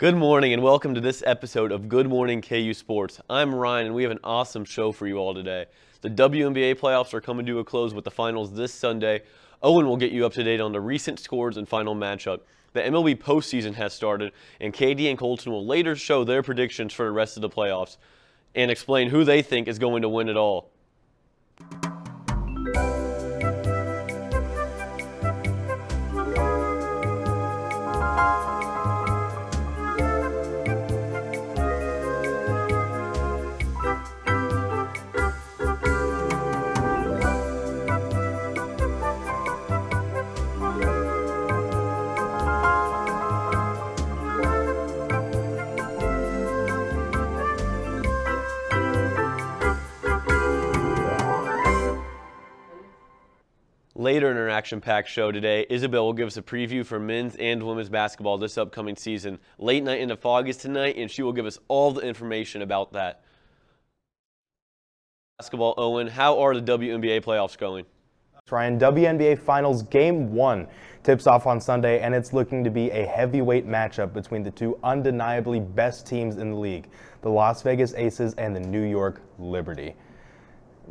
Good morning and welcome to this episode of Good Morning KU Sports. I'm Ryan and we have an awesome show for you all today. The WNBA playoffs are coming to a close with the finals this Sunday. Owen will get you up to date on the recent scores and final matchup. The MLB postseason has started and KD and Colton will later show their predictions for the rest of the playoffs and explain who they think is going to win it all. Later in our action-packed show today, Isabel will give us a preview for men's and women's basketball this upcoming season. Late night into Fog is tonight, and she will give us all the information about that. Basketball, Owen, how are the WNBA playoffs going? Ryan, WNBA Finals Game 1 tips off on Sunday, and it's looking to be a heavyweight matchup between the two undeniably best teams in the league, the Las Vegas Aces and the New York Liberty.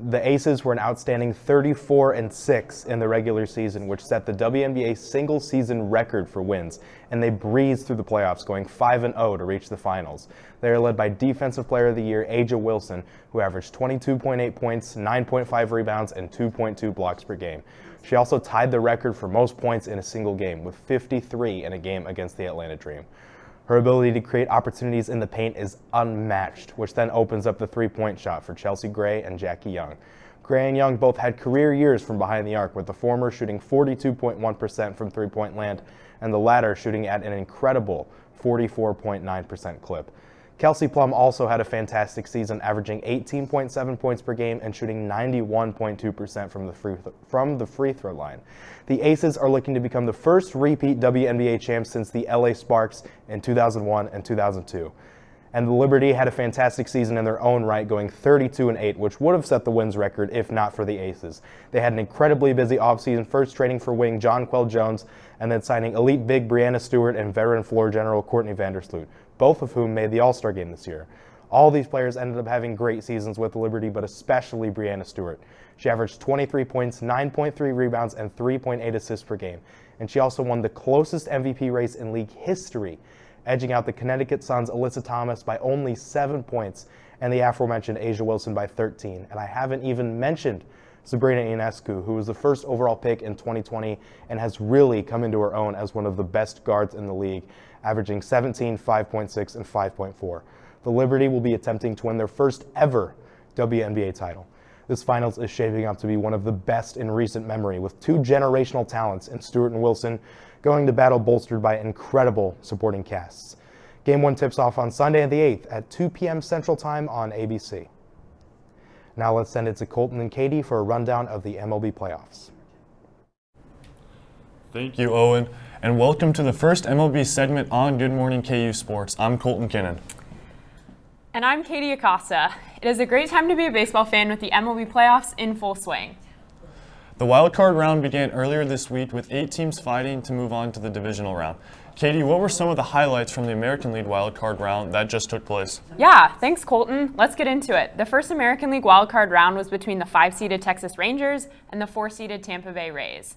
The Aces were an outstanding 34-6 in the regular season, which set the WNBA single-season record for wins, and they breezed through the playoffs, going 5-0 to reach the finals. They are led by Defensive Player of the Year A'ja Wilson, who averaged 22.8 points, 9.5 rebounds, and 2.2 blocks per game. She also tied the record for most points in a single game, with 53 in a game against the Atlanta Dream. Her ability to create opportunities in the paint is unmatched, which then opens up the three-point shot for Chelsea Gray and Jackie Young. Gray and Young both had career years from behind the arc, with the former shooting 42.1% from three-point land and the latter shooting at an incredible 44.9% clip. Kelsey Plum also had a fantastic season, averaging 18.7 points per game and shooting 91.2% from the free throw line. The Aces are looking to become the first repeat WNBA champs since the LA Sparks in 2001 and 2002. And the Liberty had a fantastic season in their own right, going 32-8, which would have set the wins record if not for the Aces. They had an incredibly busy offseason, first trading for wing Jonquel Jones and then signing elite big Brianna Stewart and veteran floor general Courtney Vandersloot, both of whom made the All-Star game this year. All these players ended up having great seasons with the Liberty, but especially Brianna Stewart. She averaged 23 points, 9.3 rebounds, and 3.8 assists per game. And she also won the closest MVP race in league history, edging out the Connecticut Suns' Alyssa Thomas by only 7 points and the aforementioned A'ja Wilson by 13. And I haven't even mentioned Sabrina Ionescu, who was the first overall pick in 2020 and has really come into her own as one of the best guards in the league, averaging 17, 5.6, and 5.4. The Liberty will be attempting to win their first ever WNBA title. This finals is shaping up to be one of the best in recent memory, with two generational talents in Stewart and Wilson going to battle bolstered by incredible supporting casts. Game 1 tips off on Sunday the 8th at 2 p.m. Central Time on ABC. Now let's send it to Colton and Katie for a rundown of the MLB playoffs. Thank you, Owen, and welcome to the first MLB segment on Good Morning KU Sports. I'm Colton Kinnan. And I'm Katie Acosta. It is a great time to be a baseball fan with the MLB playoffs in full swing. The wild card round began earlier this week with 8 teams fighting to move on to the divisional round. Katie, what were some of the highlights from the American League wild card round that just took place? Yeah, thanks, Colton. Let's get into it. The first American League wild card round was between the 5-seeded Texas Rangers and the 4-seeded Tampa Bay Rays.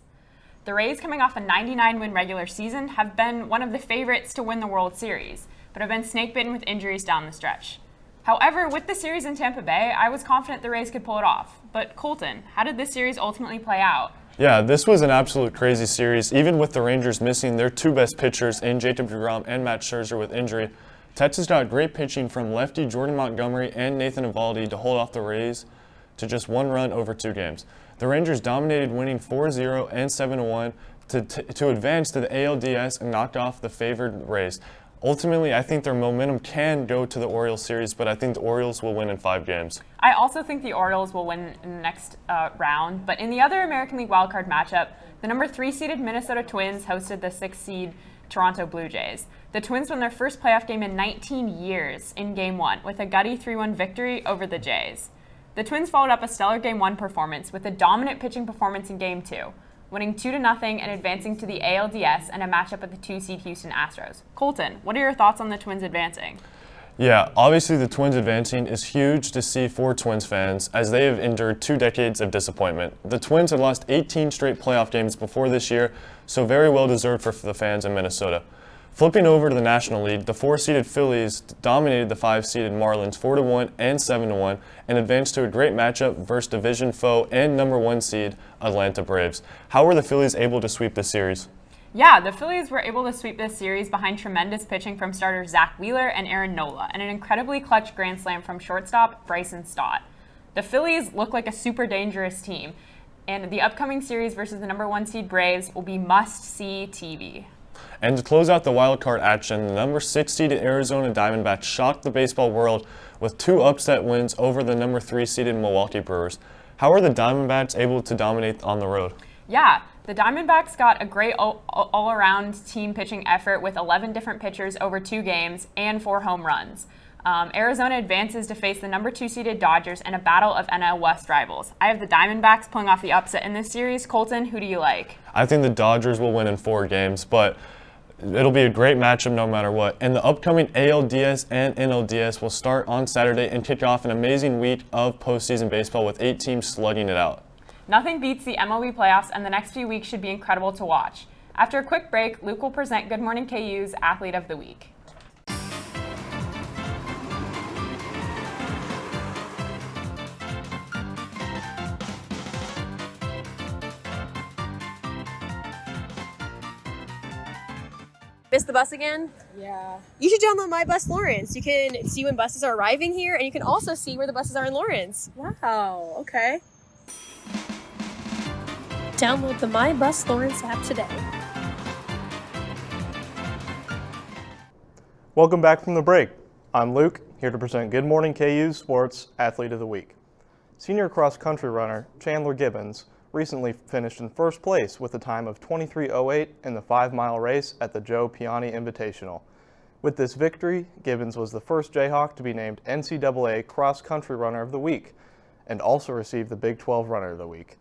The Rays, coming off a 99-win regular season, have been one of the favorites to win the World Series, but have been snake-bitten with injuries down the stretch. However, with the series in Tampa Bay, I was confident the Rays could pull it off. But Colton, how did this series ultimately play out? Yeah, this was an absolute crazy series. Even with the Rangers missing their two best pitchers in Jacob deGrom and Matt Scherzer with injury, Texas got great pitching from lefty Jordan Montgomery and Nathan Eovaldi to hold off the Rays to just 1 run over 2 games. The Rangers dominated, winning 4-0 and 7-1 to advance to the ALDS and knock off the favored Rays. Ultimately, I think their momentum can go to the Orioles series, but I think the Orioles will win in 5 games. I also think the Orioles will win in the next round, but in the other American League wildcard matchup, the number 3-seeded Minnesota Twins hosted the 6-seed Toronto Blue Jays. The Twins won their first playoff game in 19 years in Game 1 with a gutty 3-1 victory over the Jays. The Twins followed up a stellar Game 1 performance with a dominant pitching performance in Game 2. winning 2-0 and advancing to the ALDS and a matchup with the 2-seed Houston Astros. Colton, what are your thoughts on the Twins advancing? Yeah, obviously the Twins advancing is huge to see for Twins fans as they have endured 2 decades of disappointment. The Twins had lost 18 straight playoff games before this year, so very well deserved for the fans in Minnesota. Flipping over to the National League, the 4-seeded Phillies dominated the 5-seeded Marlins 4-1 and 7-1 and advanced to a great matchup versus division foe and number 1 seed Atlanta Braves. How were the Phillies able to sweep this series? Yeah, the Phillies were able to sweep this series behind tremendous pitching from starters Zach Wheeler and Aaron Nola, and an incredibly clutch grand slam from shortstop Bryson Stott. The Phillies look like a super dangerous team, and the upcoming series versus the number 1 seed Braves will be must-see TV. And to close out the wild card action, the number 6 seeded Arizona Diamondbacks shocked the baseball world with 2 upset wins over the number 3 seeded Milwaukee Brewers. How are the Diamondbacks able to dominate on the road? Yeah, the Diamondbacks got a great all-around team pitching effort with 11 different pitchers over 2 games and 4 home runs. Arizona advances to face the number 2 seeded Dodgers in a battle of NL West rivals. I have the Diamondbacks pulling off the upset in this series. Colton, who do you like? I think the Dodgers will win in 4 games, but it'll be a great matchup no matter what. And the upcoming ALDS and NLDS will start on Saturday and kick off an amazing week of postseason baseball with 8 teams slugging it out. Nothing beats the MLB playoffs, and the next few weeks should be incredible to watch. After a quick break, Luke will present Good Morning KU's Athlete of the Week. Missed the bus again? Yeah. You should download My Bus Lawrence. You can see when buses are arriving here, and you can also see where the buses are in Lawrence. Wow. Okay. Download the My Bus Lawrence app today. Welcome back from the break. I'm Luke, here to present Good Morning KU Sports Athlete of the Week. Senior cross-country runner Chandler Gibbons recently finished in first place with a time of 23:08 in the 5-mile race at the Joe Piani Invitational. With this victory, Gibbons was the first Jayhawk to be named NCAA Cross-Country Runner of the Week and also received the Big 12 Runner of the Week.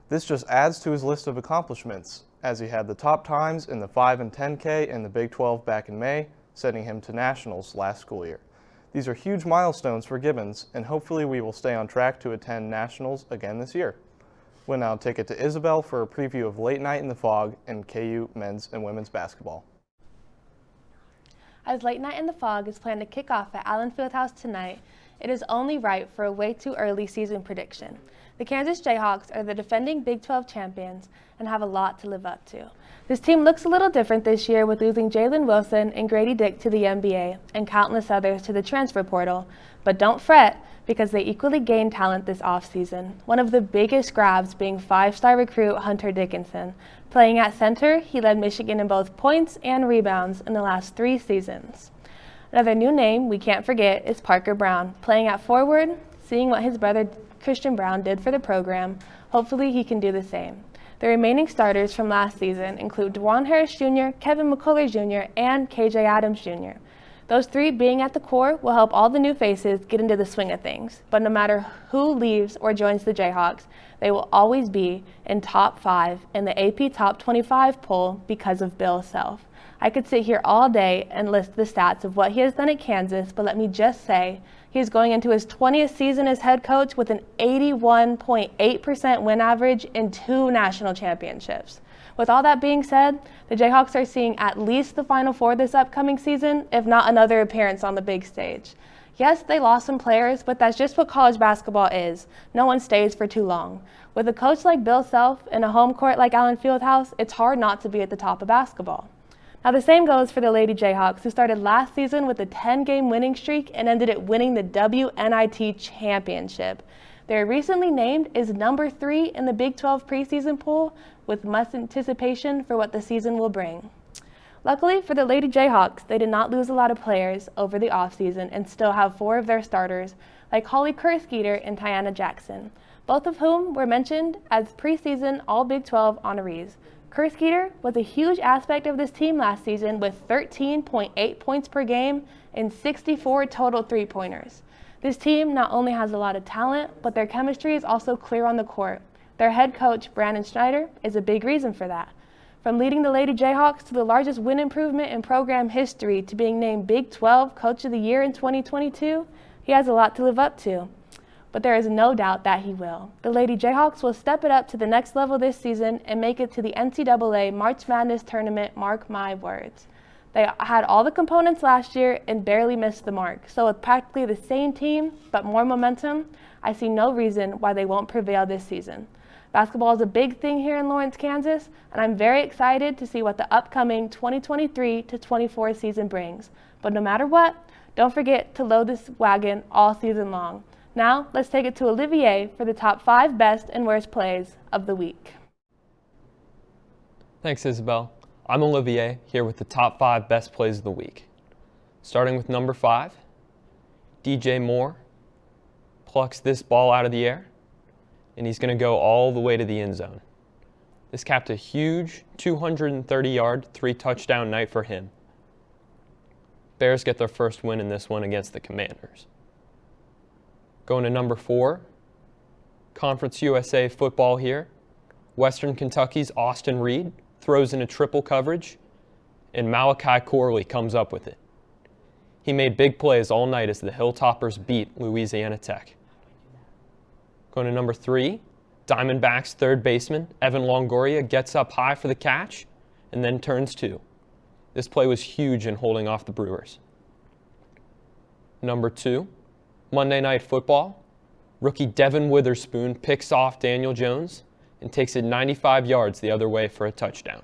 This just adds to his list of accomplishments, as he had the top times in the 5 and 10K in the Big 12 back in May, sending him to nationals last school year. These are huge milestones for Gibbons, and hopefully we will stay on track to attend nationals again this year. We'll now take it to Isabel for a preview of Late Night in the Fog and KU men's and women's basketball. As Late Night in the Fog is planned to kick off at Allen Fieldhouse tonight, it is only right for a way too early season prediction. The Kansas Jayhawks are the defending Big 12 champions and have a lot to live up to. This team looks a little different this year with losing Jalen Wilson and Grady Dick to the NBA and countless others to the transfer portal, but don't fret because they equally gained talent this offseason. One of the biggest grabs being 5-star recruit Hunter Dickinson. Playing at center, he led Michigan in both points and rebounds in the last 3 seasons. Another new name we can't forget is Parker Brown. Playing at forward, seeing what his brother Christian Brown did for the program, hopefully he can do the same. The remaining starters from last season include DeJuan Harris Jr., Kevin McCullough Jr., and KJ Adams Jr. Those 3 being at the core will help all the new faces get into the swing of things, but no matter who leaves or joins the Jayhawks, they will always be in top 5 in the AP Top 25 poll because of Bill self. I could sit here all day and list the stats of what he has done at Kansas, but let me just say he is going into his 20th season as head coach with an 81.8% win average in 2 national championships. With all that being said, the Jayhawks are seeing at least the Final Four this upcoming season, if not another appearance on the big stage. Yes, they lost some players, but that's just what college basketball is. No one stays for too long. With a coach like Bill Self and a home court like Allen Fieldhouse, it's hard not to be at the top of basketball. Now the same goes for the Lady Jayhawks, who started last season with a 10-game winning streak and ended it winning the WNIT championship. They were recently named as number 3 in the Big 12 preseason poll, with much anticipation for what the season will bring. Luckily for the Lady Jayhawks, they did not lose a lot of players over the offseason and still have 4 of their starters, like Holly Kerskeeter and Tiana Jackson, both of whom were mentioned as preseason All-Big 12 honorees. Kerskeeter was a huge aspect of this team last season with 13.8 points per game and 64 total three-pointers. This team not only has a lot of talent, but their chemistry is also clear on the court. Their head coach, Brandon Schneider, is a big reason for that. From leading the Lady Jayhawks to the largest win improvement in program history to being named Big 12 Coach of the Year in 2022, he has a lot to live up to. But there is no doubt that he will. The Lady Jayhawks will step it up to the next level this season and make it to the NCAA March Madness tournament, mark my words. They had all the components last year and barely missed the mark. So with practically the same team, but more momentum, I see no reason why they won't prevail this season. Basketball is a big thing here in Lawrence, Kansas, and I'm very excited to see what the upcoming 2023-24 season brings. But no matter what, don't forget to load this wagon all season long. Now, let's take it to Olivier for the top 5 best and worst plays of the week. Thanks, Isabel. I'm Olivier, here with the top 5 best plays of the week. Starting with number 5, DJ Moore plucks this ball out of the air, and he's going to go all the way to the end zone. This capped a huge 230-yard, 3-touchdown night for him. Bears get their first win in this one against the Commanders. Going to number 4, Conference USA football here. Western Kentucky's Austin Reed throws in a triple coverage, and Malachi Corley comes up with it. He made big plays all night as the Hilltoppers beat Louisiana Tech. Going to number 3, Diamondbacks third baseman Evan Longoria gets up high for the catch and then turns 2. This play was huge in holding off the Brewers. Number 2, Monday Night Football. Rookie Devin Witherspoon picks off Daniel Jones and takes it 95 yards the other way for a touchdown.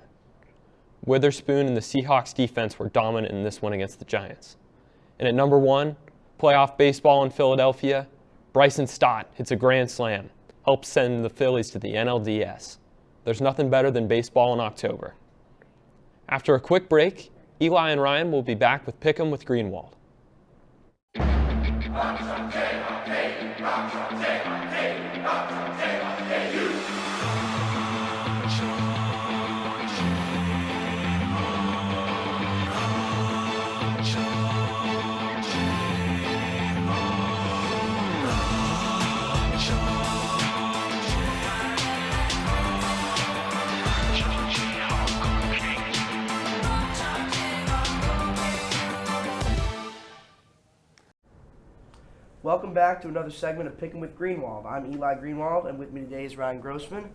Witherspoon and the Seahawks defense were dominant in this one against the Giants. And at number 1, playoff baseball in Philadelphia, Bryson Stott hits a grand slam, helps send the Phillies to the NLDS. There's nothing better than baseball in October. After a quick break, Eli and Ryan will be back with Pick'em with Greenwald. Welcome back to another segment of Pickin' with Greenwald. I'm Eli Greenwald, and with me today is Ryan Grossman.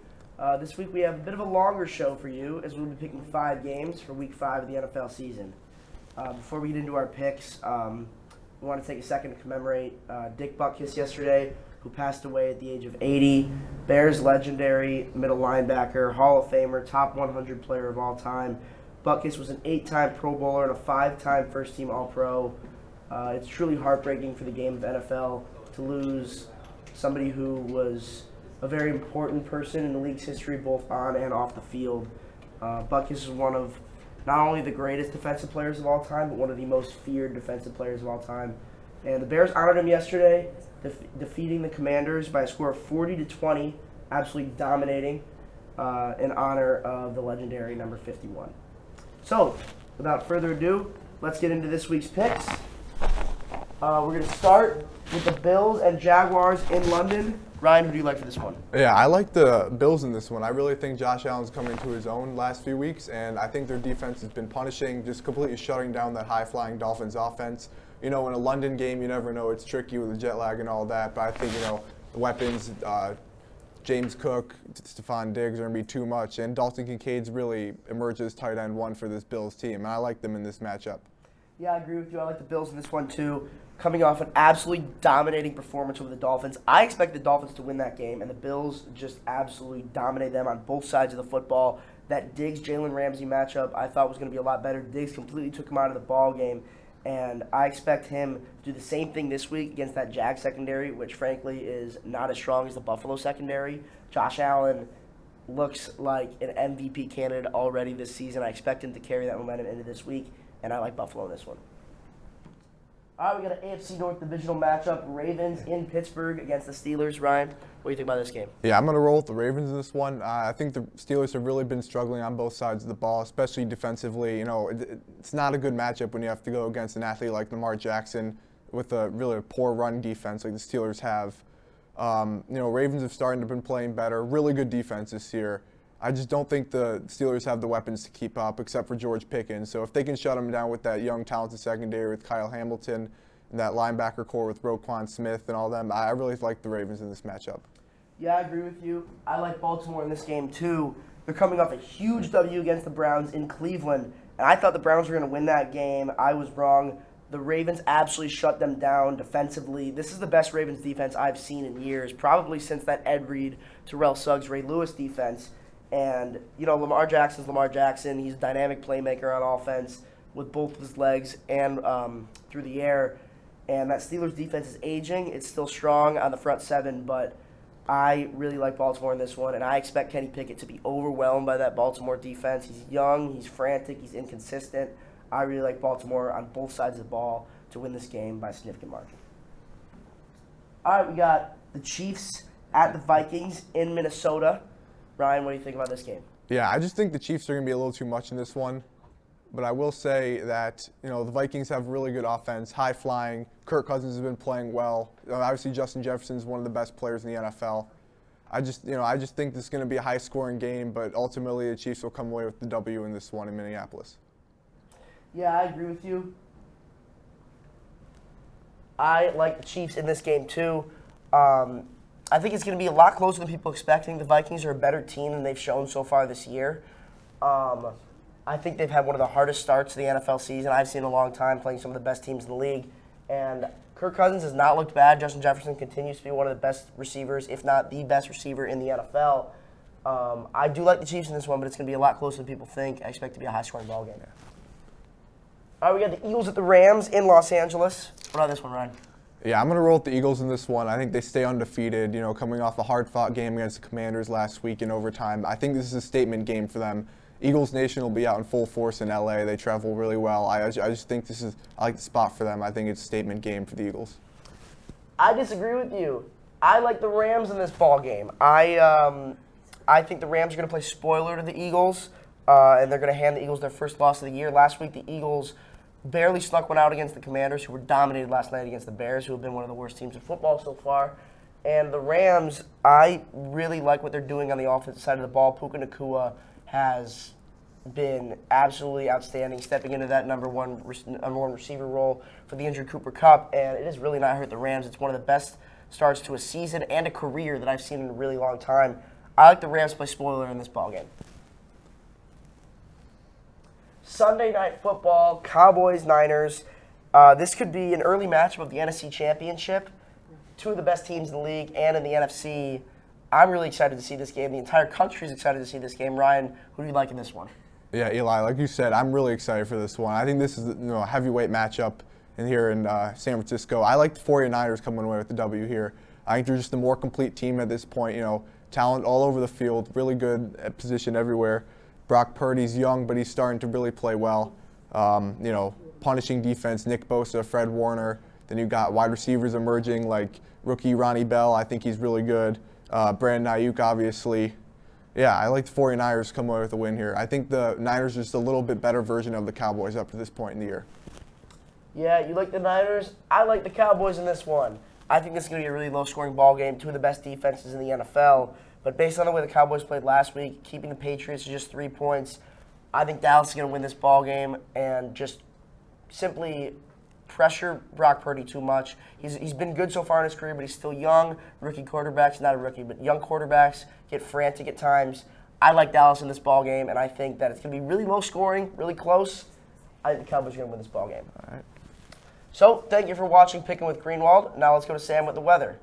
This week we have a bit of a longer show for you, as we'll be picking 5 games for Week 5 of the NFL season. Before we get into our picks, we want to take a second to commemorate Dick Butkus yesterday, who passed away at the age of 80. Bears legendary middle linebacker, Hall of Famer, top 100 player of all time. Butkus was an 8-time Pro Bowler and a 5-time first-team All-Pro. It's truly heartbreaking for the game of NFL to lose somebody who was a very important person in the league's history, both on and off the field. Butkus is one of not only the greatest defensive players of all time, but one of the most feared defensive players of all time. And the Bears honored him yesterday, defeating the Commanders by a score of 40-20, absolutely dominating in honor of the legendary number 51. So, without further ado, let's get into this week's picks. We're going to start with the Bills and Jaguars in London. Ryan, who do you like for this one? Yeah, I like the Bills in this one. I really think Josh Allen's coming to his own last few weeks, and I think their defense has been punishing, just completely shutting down that high-flying Dolphins offense. You know, in a London game, you never know. It's tricky with the jet lag and all that, but I think, you know, the weapons, James Cook, Stephon Diggs are going to be too much, and Dalton Kincaid's really emerged as tight end 1 for this Bills team, and I like them in this matchup. Yeah, I agree with you. I like the Bills in this one, too. Coming off an absolutely dominating performance over the Dolphins. I expect the Dolphins to win that game, and the Bills just absolutely dominate them on both sides of the football. That Diggs-Jalen Ramsey matchup I thought was going to be a lot better. Diggs completely took him out of the ball game, and I expect him to do the same thing this week against that Jag secondary, which frankly is not as strong as the Buffalo secondary. Josh Allen looks like an MVP candidate already this season. I expect him to carry that momentum into this week, and I like Buffalo in this one. All right, we got an AFC North divisional matchup. Ravens in Pittsburgh against the Steelers. Ryan, what do you think about this game? Yeah, I'm going to roll with the Ravens in this one. I think the Steelers have really been struggling on both sides of the ball, especially defensively. You know, it's not a good matchup when you have to go against an athlete like Lamar Jackson with a really poor run defense like the Steelers have. Ravens have started to been playing better. Really good defense this year. I just don't think the Steelers have the weapons to keep up, except for George Pickens. So if they can shut them down with that young, talented secondary with Kyle Hamilton and that linebacker core with Roquan Smith and all them, I really like the Ravens in this matchup. Yeah, I agree with you. I like Baltimore in this game, too. They're coming off a huge W against the Browns in Cleveland, and I thought the Browns were going to win that game. I was wrong. The Ravens absolutely shut them down defensively. This is the best Ravens defense I've seen in years, probably since that Ed Reed, Terrell Suggs, Ray Lewis defense. And, Lamar Jackson's Lamar Jackson. He's a dynamic playmaker on offense with both of his legs and through the air. And that Steelers defense is aging. It's still strong on the front seven, but I really like Baltimore in this one, and I expect Kenny Pickett to be overwhelmed by that Baltimore defense. He's young, he's frantic, he's inconsistent. I really like Baltimore on both sides of the ball to win this game by a significant margin. All right, we got the Chiefs at the Vikings in Minnesota. Ryan, what do you think about this game? Yeah, I just think the Chiefs are going to be a little too much in this one. But I will say that, the Vikings have really good offense, high flying. Kirk Cousins has been playing well. Obviously, Justin Jefferson is one of the best players in the NFL. I just think this is going to be a high scoring game, but ultimately the Chiefs will come away with the W in this one in Minneapolis. Yeah, I agree with you. I like the Chiefs in this game, too. I think it's going to be a lot closer than people expecting. The Vikings are a better team than they've shown so far this year. I think they've had one of the hardest starts to the NFL season I've seen in a long time, playing some of the best teams in the league. And Kirk Cousins has not looked bad. Justin Jefferson continues to be one of the best receivers, if not the best receiver in the NFL. I do like the Chiefs in this one, but it's going to be a lot closer than people think. I expect it to be a high-scoring ball game. All right, we got the Eagles at the Rams in Los Angeles. What about this one, Ryan? Yeah, I'm going to roll with the Eagles in this one. I think they stay undefeated, coming off a hard-fought game against the Commanders last week in overtime. I think this is a statement game for them. Eagles Nation will be out in full force in LA. They travel really well. I just think I like the spot for them. I think it's a statement game for the Eagles. I disagree with you. I like the Rams in this ball game. I think the Rams are going to play spoiler to the Eagles, and they're going to hand the Eagles their first loss of the year. Last week, the Eagles barely snuck one out against the Commanders, who were dominated last night against the Bears, who have been one of the worst teams in football so far. And the Rams, I really like what they're doing on the offensive side of the ball. Puka Nacua has been absolutely outstanding, stepping into that number one receiver role for the injured Cooper Kupp, and it has really not hurt the Rams. It's one of the best starts to a season and a career that I've seen in a really long time. I like the Rams to play spoiler in this ballgame. Sunday Night Football, Cowboys-Niners. This could be an early matchup of the NFC Championship. Two of the best teams in the league and in the NFC. I'm really excited to see this game. The entire country is excited to see this game. Ryan, who do you like in this one? Yeah, Eli, like you said, I'm really excited for this one. I think this is a heavyweight matchup here in San Francisco. I like the 49ers coming away with the W here. I think they're just a more complete team at this point. Talent all over the field, really good at position everywhere. Brock Purdy's young, but he's starting to really play well. Punishing defense, Nick Bosa, Fred Warner. Then you've got wide receivers emerging like rookie Ronnie Bell. I think he's really good. Brandon Ayuk, obviously. Yeah, I like the 49ers come away with a win here. I think the Niners are just a little bit better version of the Cowboys up to this point in the year. Yeah, you like the Niners? I like the Cowboys in this one. I think this is going to be a really low-scoring ball game, two of the best defenses in the NFL. But based on the way the Cowboys played last week, keeping the Patriots to just 3 points, I think Dallas is going to win this ball game and just simply pressure Brock Purdy too much. He's been good so far in his career, but he's still young. Rookie quarterbacks, not a rookie, but young quarterbacks get frantic at times. I like Dallas in this ball game, and I think that it's going to be really low scoring, really close. I think the Cowboys are going to win this ball game. All right. So thank you for watching Picking with Greenwald. Now let's go to Sam with the weather.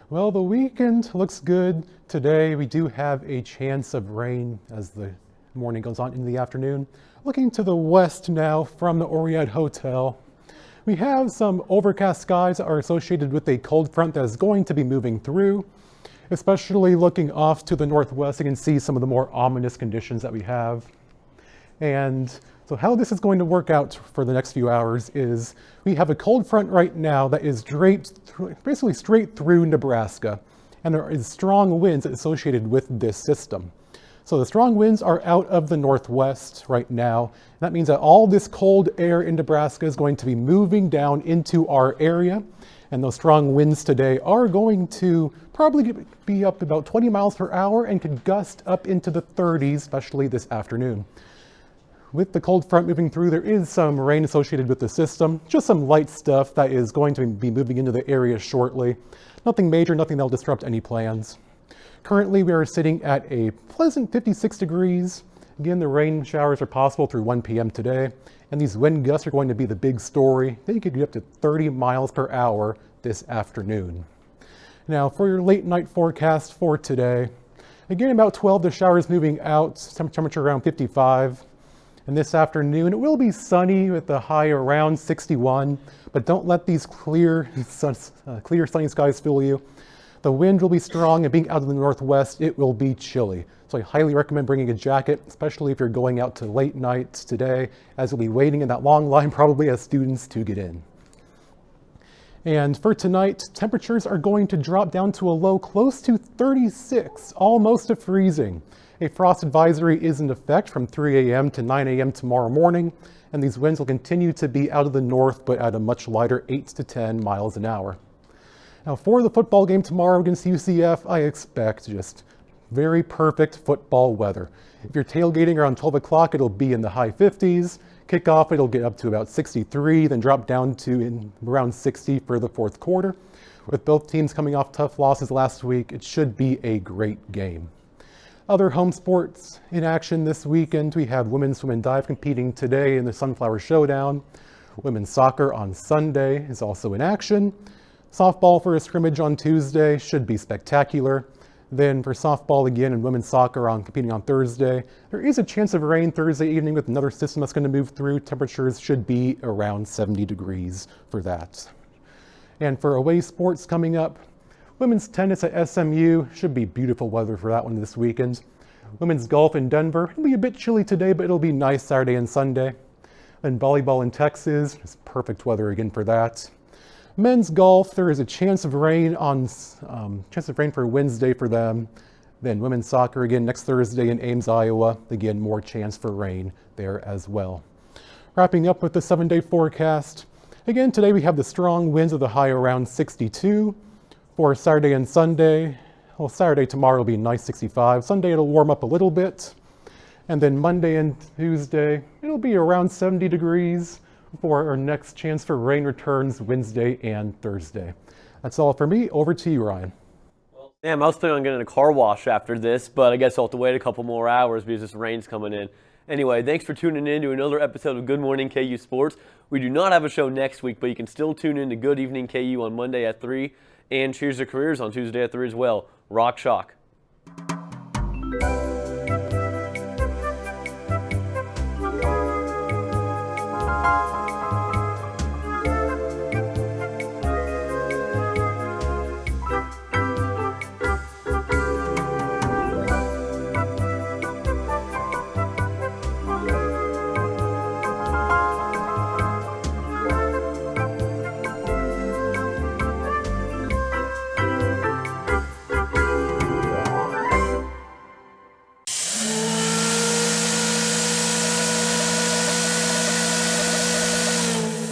Well, the weekend looks good. Today we do have a chance of rain as the morning goes on into the afternoon. Looking to the west now from the Orient Hotel, we have some overcast skies that are associated with a cold front that is going to be moving through. Especially looking off to the northwest, you can see some of the more ominous conditions that we have. And so how this is going to work out for the next few hours is we have a cold front right now that is basically straight through Nebraska. And there is strong winds associated with this system. So the strong winds are out of the northwest right now. That means that all this cold air in Nebraska is going to be moving down into our area. And those strong winds today are going to probably be up about 20 miles per hour and could gust up into the 30s, especially this afternoon. With the cold front moving through, there is some rain associated with the system, just some light stuff that is going to be moving into the area shortly. Nothing major, nothing that will disrupt any plans. Currently, we are sitting at a pleasant 56 degrees. Again, the rain showers are possible through 1 p.m. today, and these wind gusts are going to be the big story. They could get up to 30 miles per hour this afternoon. Now, for your late night forecast for today, again, about 12, the showers moving out, temperature around 55. And this afternoon, it will be sunny with a high around 61, but don't let these clear sunny skies fool you. The wind will be strong, and being out of the northwest, it will be chilly. So I highly recommend bringing a jacket, especially if you're going out to late nights today, as you'll be waiting in that long line probably as students to get in. And for tonight, temperatures are going to drop down to a low close to 36, almost to freezing. A frost advisory is in effect from 3 a.m. to 9 a.m. tomorrow morning, and these winds will continue to be out of the north, but at a much lighter 8 to 10 miles an hour. Now for the football game tomorrow against UCF, I expect just very perfect football weather. If you're tailgating around 12 o'clock, it'll be in the high 50s. Kickoff, it'll get up to about 63, then drop down to around 60 for the fourth quarter. With both teams coming off tough losses last week, it should be a great game. Other home sports in action this weekend, we have women's swim and dive competing today in the Sunflower Showdown. Women's soccer on Sunday is also in action. Softball for a scrimmage on Tuesday should be spectacular. Then for softball again and women's soccer competing on Thursday, there is a chance of rain Thursday evening with another system that's going to move through. Temperatures should be around 70 degrees for that. And for away sports coming up, women's tennis at SMU, should be beautiful weather for that one this weekend. Women's golf in Denver, it'll be a bit chilly today, but it'll be nice Saturday and Sunday. And volleyball in Texas, it's perfect weather again for that. Men's golf, there is a chance of rain for Wednesday for them. Then women's soccer again next Thursday in Ames, Iowa. Again, more chance for rain there as well. Wrapping up with the 7-day forecast. Again, today we have the strong winds with a high around 62. For Saturday and Sunday, well, Saturday tomorrow will be nice 65. Sunday it'll warm up a little bit. And then Monday and Tuesday, it'll be around 70 degrees. For our next chance for rain returns Wednesday and Thursday. That's all for me. Over to you, Ryan. Well, Sam, I was planning on getting a car wash after this, but I guess I'll have to wait a couple more hours because this rain's coming in. Anyway, thanks for tuning in to another episode of Good Morning KU Sports. We do not have a show next week, but you can still tune in to Good Evening KU on Monday at 3 and Cheers to Careers on Tuesday at 3 as well. Rock Shock.